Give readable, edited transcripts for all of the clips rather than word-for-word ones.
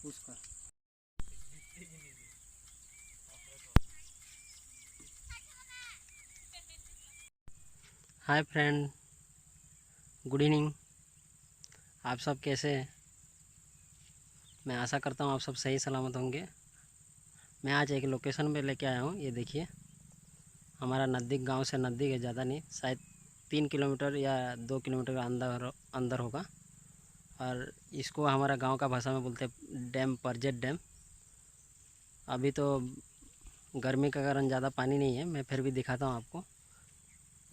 उसका। Hi friend, good evening. आप सब कैसे हैं? मैं आशा करता हूँ आप सब सही सलामत होंगे। मैं आज एक लोकेशन पे लेके आया हूँ। ये देखिए, हमारा नज़दीक, गांव से नज़दीक है, ज़्यादा नहीं, शायद 3 किलोमीटर या 2 किलोमीटर का अंदर अंदर होगा। और इसको हमारा गांव का भाषा में बोलते हैं डैम, परजेट डैम। अभी तो गर्मी के कारण ज़्यादा पानी नहीं है, मैं फिर भी दिखाता हूँ आपको।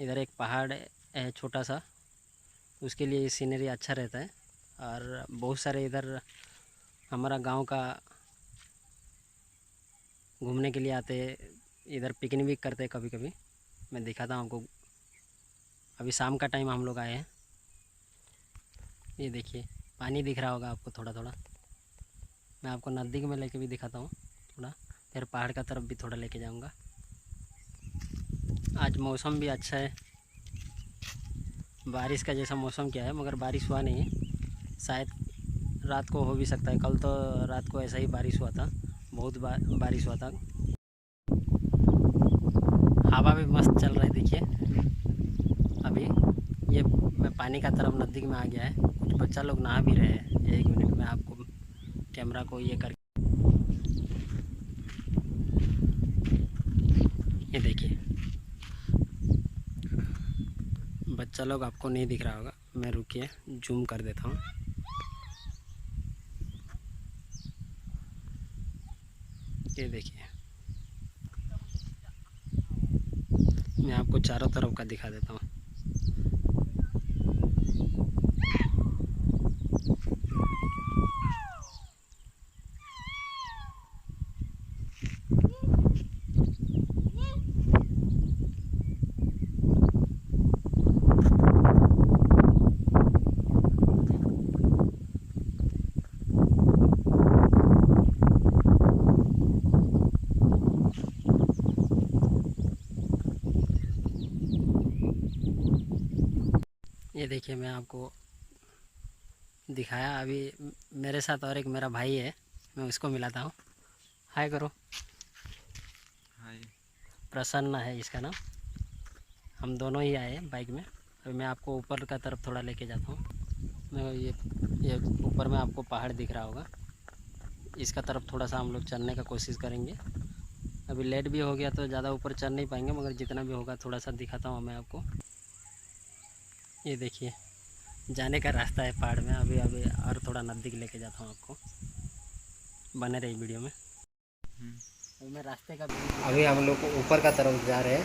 इधर एक पहाड़ है छोटा सा, उसके लिए सीनरी अच्छा रहता है। और बहुत सारे इधर हमारा गांव का घूमने के लिए आते हैं, इधर पिकनिक भी करते हैं कभी कभी। मैं दिखाता हूँ आपको। अभी शाम का टाइम हम लोग आए हैं। ये देखिए, पानी दिख रहा होगा आपको थोड़ा थोड़ा। मैं आपको नज़दीक में लेके भी दिखाता हूँ थोड़ा, फिर पहाड़ का तरफ भी थोड़ा लेके जाऊँगा। आज मौसम भी अच्छा है, बारिश का जैसा मौसम क्या है, मगर बारिश हुआ नहीं है। शायद रात को हो भी सकता है। कल तो रात को ऐसा ही बारिश हुआ था, बहुत बारिश हुआ था। हवा भी मस्त चल रहा है। देखिए, अभी ये मैं पानी का तरफ नज़दीक में आ गया है। कुछ बच्चा लोग नहा भी रहे हैं। 1 मिनट में आपको कैमरा को ये कर, ये देखिए, बच्चा लोग आपको नहीं दिख रहा होगा। मैं रुकिए, जूम कर देता हूँ। ये देखिए, मैं आपको चारों तरफ का दिखा देता हूँ। ये देखिए, मैं आपको दिखाया। अभी मेरे साथ और एक मेरा भाई है, मैं उसको मिलाता हूँ। हाय करो। हाय। प्रसन्न है इसका नाम। हम दोनों ही आए हैं बाइक में। अभी मैं आपको ऊपर का तरफ थोड़ा लेके जाता हूँ। मैं ये ऊपर में आपको पहाड़ दिख रहा होगा, इसका तरफ थोड़ा सा हम लोग चढ़ने का कोशिश करेंगे। अभी लेट भी हो गया तो ज़्यादा ऊपर चढ़ नहीं पाएंगे, मगर जितना भी होगा थोड़ा सा दिखाता हूँ मैं आपको। ये देखिए, जाने का रास्ता है पहाड़ में। अभी अभी और थोड़ा नज़दीक लेके जाता हूँ आपको, बने रही वीडियो में। अभी मैं रास्ते का अभी हम लोग ऊपर का तरफ जा रहे हैं।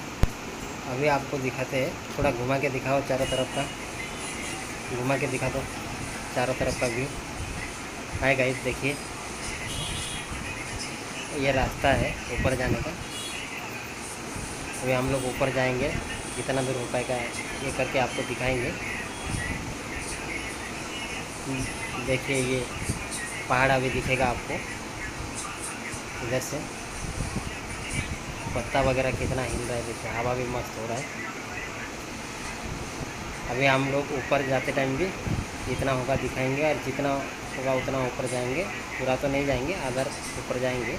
अभी आपको दिखाते हैं, थोड़ा घुमा के दिखाओ चारों तरफ का, घुमा के दिखा दो चारों तरफ का व्यू। हाय गाइस, देखिए, ये रास्ता है ऊपर जाने का। अभी हम लोग ऊपर जाएंगे, जितना दूर हो पाएगा ये करके आपको दिखाएंगे। देखिए, ये पहाड़ अभी दिखेगा आपको इधर से। पत्ता वगैरह कितना हिल रहा है, देखिए, हवा भी मस्त हो रहा है। अभी हम लोग ऊपर जाते टाइम भी जितना होगा दिखाएंगे, और जितना होगा उतना ऊपर जाएंगे। पूरा तो नहीं जाएंगे, अगर ऊपर जाएंगे।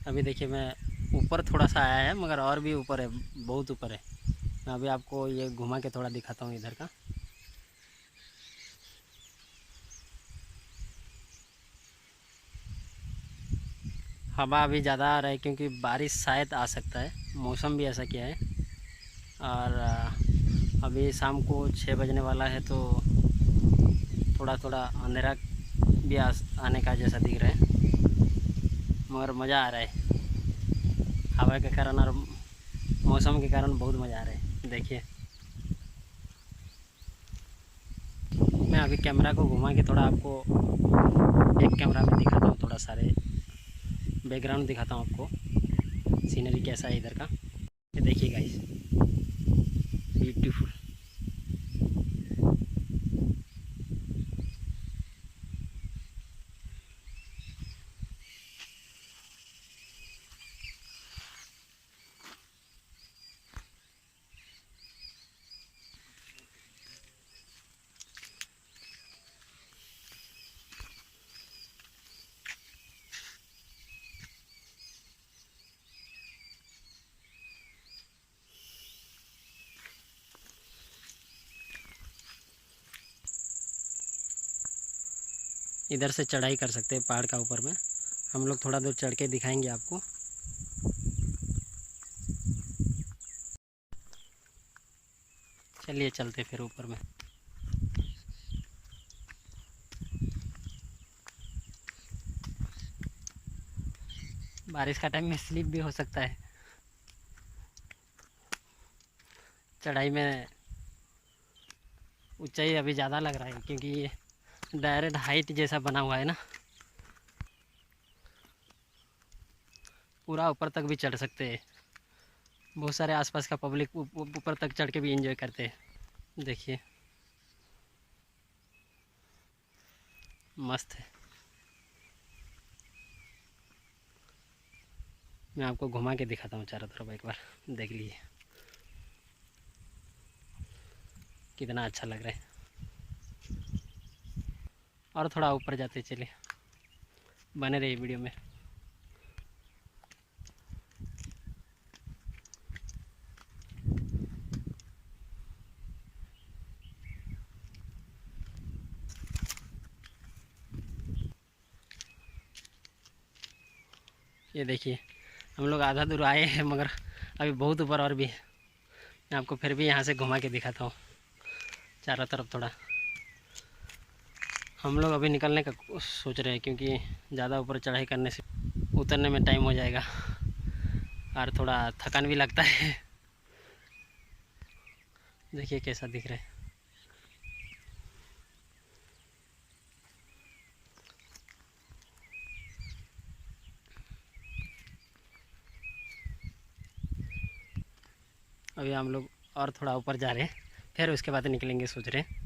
अभी देखिए, मैं ऊपर थोड़ा सा आया है, मगर और भी ऊपर है, बहुत ऊपर है। मैं अभी आपको ये घुमा के थोड़ा दिखाता हूँ इधर का। हवा अभी ज़्यादा आ रहा है, क्योंकि बारिश शायद आ सकता है, मौसम भी ऐसा किया है। और अभी शाम को 6 बजने वाला है, तो थोड़ा थोड़ा अंधेरा भी आने का जैसा दिख रहा है, मगर मज़ा आ रहा है हवा के कारण और मौसम के कारण। बहुत मज़ा आ रहा है। देखिए, मैं अभी कैमरा को घुमा के थोड़ा आपको एक कैमरा में दिखाता हूँ, थोड़ा सारे बैकग्राउंड दिखाता हूँ आपको, सीनरी कैसा है इधर का। ये देखिए गाइस, ब्यूटीफुल। इधर से चढ़ाई कर सकते हैं पहाड़ का ऊपर में। हम लोग थोड़ा दूर चढ़ के दिखाएंगे आपको। चलिए चलते फिर ऊपर में। बारिश का टाइम में स्लिप भी हो सकता है। चढ़ाई में ऊंचाई अभी ज़्यादा लग रहा है क्योंकि ये डायरेक्ट हाइट जैसा बना हुआ है ना, पूरा ऊपर तक भी चढ़ सकते हैं। बहुत सारे आसपास का पब्लिक ऊपर तक चढ़ के भी एंजॉय करते हैं। देखिए मस्त है। मैं आपको घुमा के दिखाता हूँ चारों तरफ, एक बार देख लीजिए कितना अच्छा लग रहा है। और थोड़ा ऊपर जाते चले, बने रहिए वीडियो में। ये देखिए हम लोग आधा दूर आए हैं मगर अभी बहुत ऊपर और भी है। मैं आपको फिर भी यहाँ से घुमा के दिखाता हूँ चारों तरफ थोड़ा। हम लोग अभी निकलने का सोच रहे हैं क्योंकि ज़्यादा ऊपर चढ़ाई करने से उतरने में टाइम हो जाएगा और थोड़ा थकान भी लगता है। देखिए कैसा दिख रहा है। अभी हम लोग और थोड़ा ऊपर जा रहे हैं, फिर उसके बाद निकलेंगे सोच रहे हैं।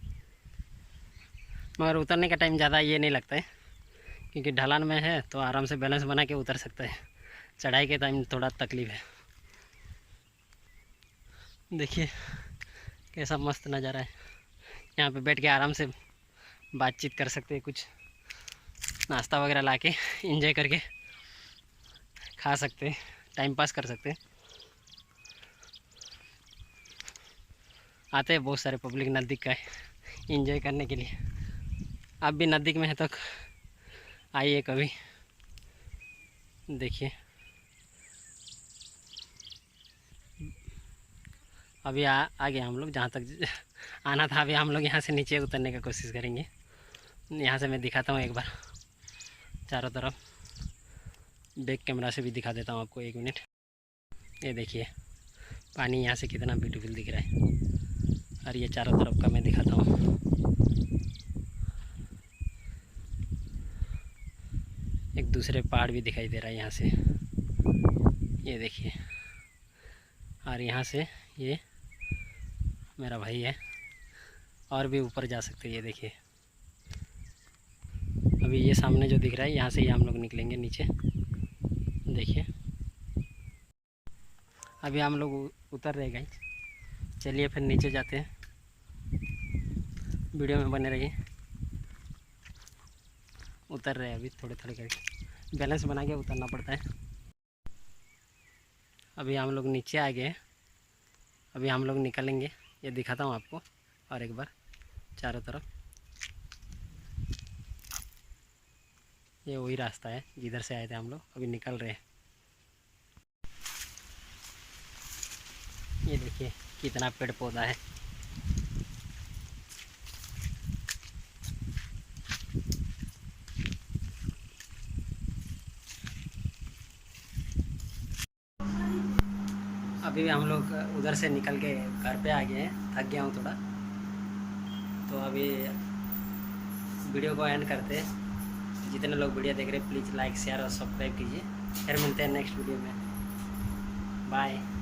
मगर उतरने का टाइम ज़्यादा ये नहीं लगता है क्योंकि ढलान में है तो आराम से बैलेंस बना के उतर सकता है। चढ़ाई के टाइम थोड़ा तकलीफ है। देखिए कैसा मस्त नज़ारा है। यहाँ पे बैठ के आराम से बातचीत कर सकते हैं, कुछ नाश्ता वगैरह ला के इंजॉय करके खा सकते हैं, टाइम पास कर सकते हैं। आते हैं बहुत सारे पब्लिक नज़दीक का है इंजॉय करने के लिए। आप भी नज़दीक में है तो आइए कभी। देखिए अभी आ गए हम लोग जहाँ तक आना था। अभी हम लोग यहाँ से नीचे उतरने का कोशिश करेंगे। यहाँ से मैं दिखाता हूँ एक बार चारों तरफ। बैक कैमरा से भी दिखा देता हूँ आपको, 1 मिनट। ये देखिए पानी यहाँ से कितना ब्यूटीफुल दिख रहा है। और ये चारों तरफ का मैं दिखाता हूँ। एक दूसरे पहाड़ भी दिखाई दे रहा है यहाँ से, ये देखिए। और यहाँ से ये मेरा भाई है, और भी ऊपर जा सकते हैं। ये देखिए अभी ये सामने जो दिख रहा है यहाँ से ही हम लोग निकलेंगे नीचे। देखिए अभी हम लोग उतर रहे गाइस। चलिए फिर नीचे जाते हैं, वीडियो में बने रहिए। उतर रहे हैं अभी थोड़े थोड़े करके, बैलेंस बना के उतरना पड़ता है। अभी हम लोग नीचे आ गए, अभी हम लोग निकलेंगे। ये दिखाता हूँ आपको और एक बार चारों तरफ। ये वही रास्ता है जिधर से आए थे हम लोग, अभी निकल रहे हैं। ये देखिए कितना पेड़ पौधा है। अभी हम लोग उधर से निकल के घर पे आ गए हैं, थक गया हूँ थोड़ा। तो अभी वीडियो को एंड करते हैं। जितने लोग वीडियो देख रहे हैं प्लीज़ लाइक शेयर और सब्सक्राइब कीजिए। फिर मिलते हैं नेक्स्ट वीडियो में। बाय।